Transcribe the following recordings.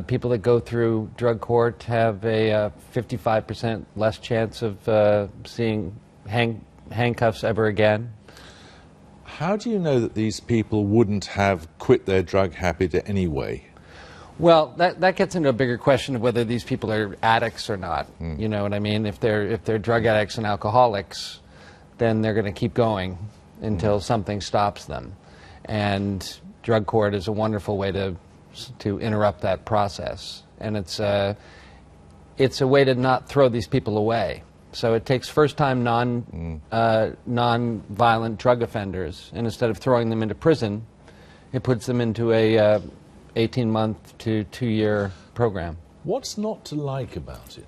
People that go through drug court have a 55% less chance of seeing handcuffs ever again. How do you know that these people wouldn't have quit their drug habit anyway? Well, that gets into a bigger question of whether these people are addicts or not. You know what I mean? If they're drug addicts and alcoholics, then they're going to keep going until something stops them. And drug court is a wonderful way to interrupt that process. And it's a way to not throw these people away. So it takes first-time non-violent drug offenders, and instead of throwing them into prison, it puts them into a 18-month to 2-year program. What's not to like about it?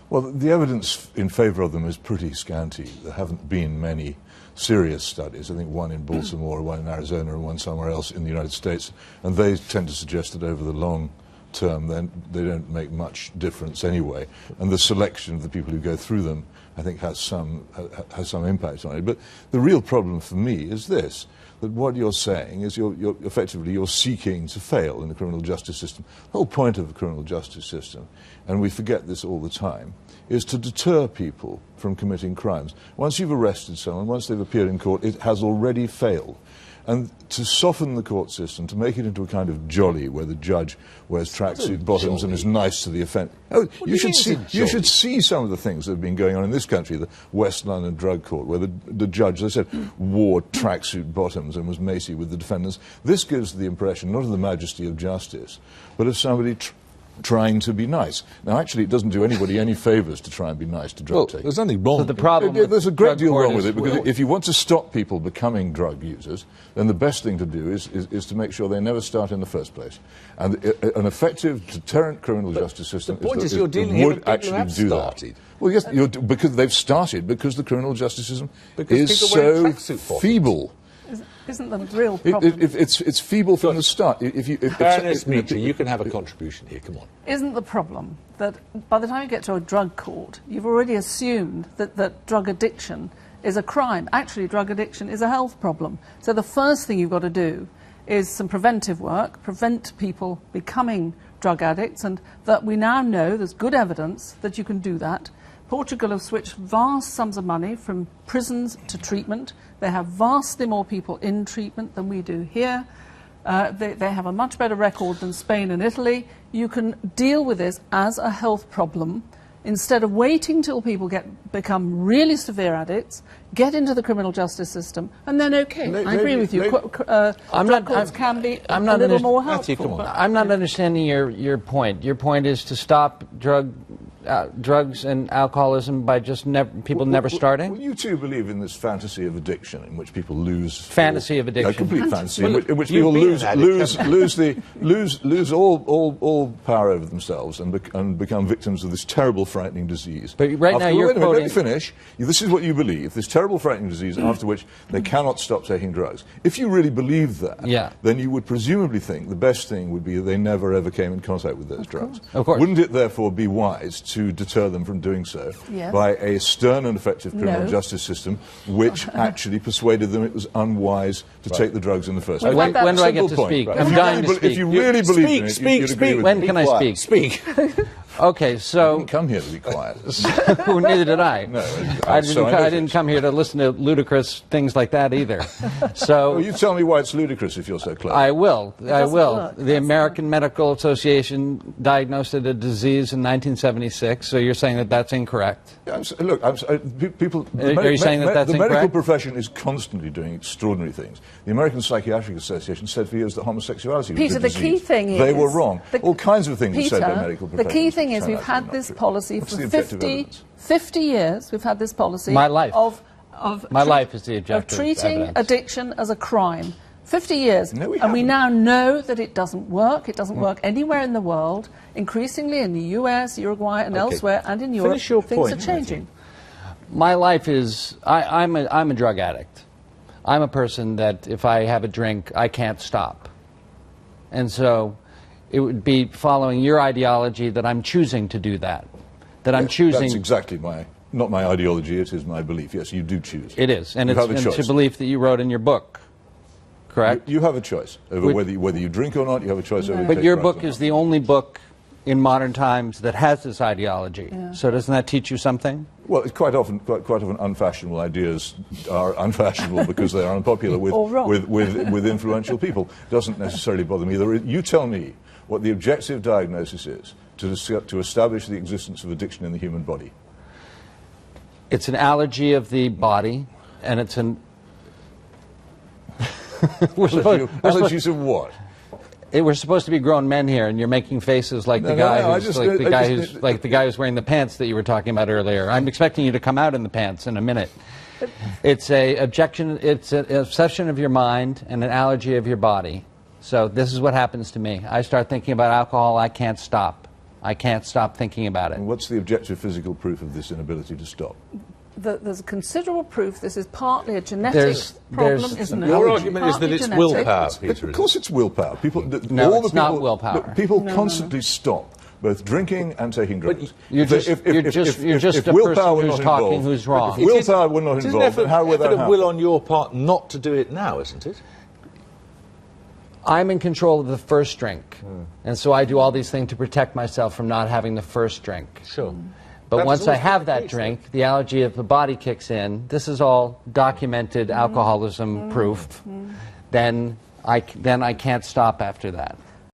Well, the evidence in favour of them is pretty scanty. There haven't been many serious studies. I think one in Baltimore, one in Arizona, and one somewhere else in the United States. And they tend to suggest that over the long term, then they don't make much difference anyway. And the selection of the people who go through them, I think, has some impact on it. But the real problem for me is this, that what you're saying is you're effectively seeking to fail in the criminal justice system. The whole point of the criminal justice system, and we forget this all the time, is to deter people from committing crimes. Once you've arrested someone, once they've appeared in court, it has already failed. And to soften the court system, to make it into a kind of jolly where the judge wears tracksuit bottoms and is nice to the offender. Oh, you should see some of the things that have been going on in this country, the West London Drug Court, where the judge, as I said, wore tracksuit bottoms and was macy with the defendants. This gives the impression not of the majesty of justice, but of somebody trying to be nice. Now, actually, it doesn't do anybody any favours to try and be nice to drug takers. There's nothing wrong. So the problem there's a great deal wrong with it, because if you want to stop people becoming drug users, then the best thing to do is to make sure they never start in the first place. And an effective deterrent criminal justice system you're dealing here with people who have started. Well, yes, because they've started because the criminal justice system is so feeble. Isn't the real problem? It's feeble from the start. Baroness Meacher, you can have a contribution here, come on. Isn't the problem that by the time you get to a drug court, you've already assumed that drug addiction is a crime? Actually, drug addiction is a health problem. So the first thing you've got to do is some preventive work, prevent people becoming drug addicts, and that we now know there's good evidence that you can do that. Portugal have switched vast sums of money from prisons to treatment. They have vastly more people in treatment than we do here. They have a much better record than Spain and Italy. You can deal with this as a health problem instead of waiting till people become really severe addicts, get into the criminal justice system, and then, okay, I agree with you. Drug courts can be a little more helpful. I'm not understanding your point. Your point is to stop drugs and alcoholism by just people never starting? Well, you two believe in this fantasy of addiction in which people lose... Fantasy of addiction. Complete fantasy, in which people lose all power over themselves and become victims of this terrible, frightening disease. But right now you're quoting... Let me finish. This is what you believe, this terrible, frightening disease after which they cannot stop taking drugs. If you really believe that, then you would presumably think the best thing would be that they never, ever came in contact with those drugs. Of course. Wouldn't it, therefore, be wise to deter them from doing so by a stern and effective criminal justice system which actually persuaded them it was unwise to take the drugs in the first place? When do I get to speak? I'm dying to speak. If you really believe in it, you'd agree with me. When can I speak? Speak. Okay, so... I didn't come here to be quiet. Neither did I. No, I didn't come here to listen to ludicrous things like that either. So well, you tell me why it's ludicrous if you're so clever. I will. The American Medical Association diagnosed it a disease in 1976, so you're saying that that's incorrect? Yeah, look, people... Are you saying that that's incorrect? The medical incorrect? profession is constantly doing extraordinary things. The American Psychiatric Association said for years that homosexuality was Peter, a disease. the key thing is... They were wrong. The, all kinds of things Peter, were said by medical professionals. The key thing is we've had this policy for 50 years. We've had this policy My life. My life is the objective of treating evidence. addiction as a crime. 50 years. No, we and we haven't. now know that it doesn't work. It doesn't work anywhere in the world. Increasingly in the US, Uruguay and elsewhere, and in Europe, Finish your things point, are changing. My life is... I'm a drug addict. I'm a person that if I have a drink, I can't stop. And so it would be following your ideology that I'm choosing to do that. That I'm choosing... That's exactly not my ideology, it is my belief. Yes, you do choose. It is, and it's a belief that you wrote in your book. Correct. You have a choice over whether you drink or not. You have a choice over. But your book is the only book in modern times that has this ideology. Yeah. So doesn't that teach you something? Well, it's quite often unfashionable ideas are unfashionable because they are unpopular with influential people. It doesn't necessarily bother me. You tell me what the objective diagnosis is to establish the existence of addiction in the human body. It's an allergy of the body, and it's an... Allergies of what? We're supposed to be grown men here, and you're making faces like the guy who's wearing the pants that you were talking about earlier. I'm expecting you to come out in the pants in a minute. It's an obsession of your mind and an allergy of your body. So this is what happens to me. I start thinking about alcohol, I can't stop. I can't stop thinking about it. And what's the objective physical proof of this inability to stop? There's considerable proof this is partly a genetic problem, isn't it? Your argument is that it's willpower, Peter. Of course it's willpower. It's not willpower. People constantly stop both drinking and taking drugs. You're just a person who's talking who's wrong. If willpower were not involved, then how would that happen? It's will on your part not to do it now, isn't it? I'm in control of the first drink, and so I do all these things to protect myself from not having the first drink. Sure. But once I have that drink, the allergy of the body kicks in. This is all documented alcoholism proof. Then I can't stop after that.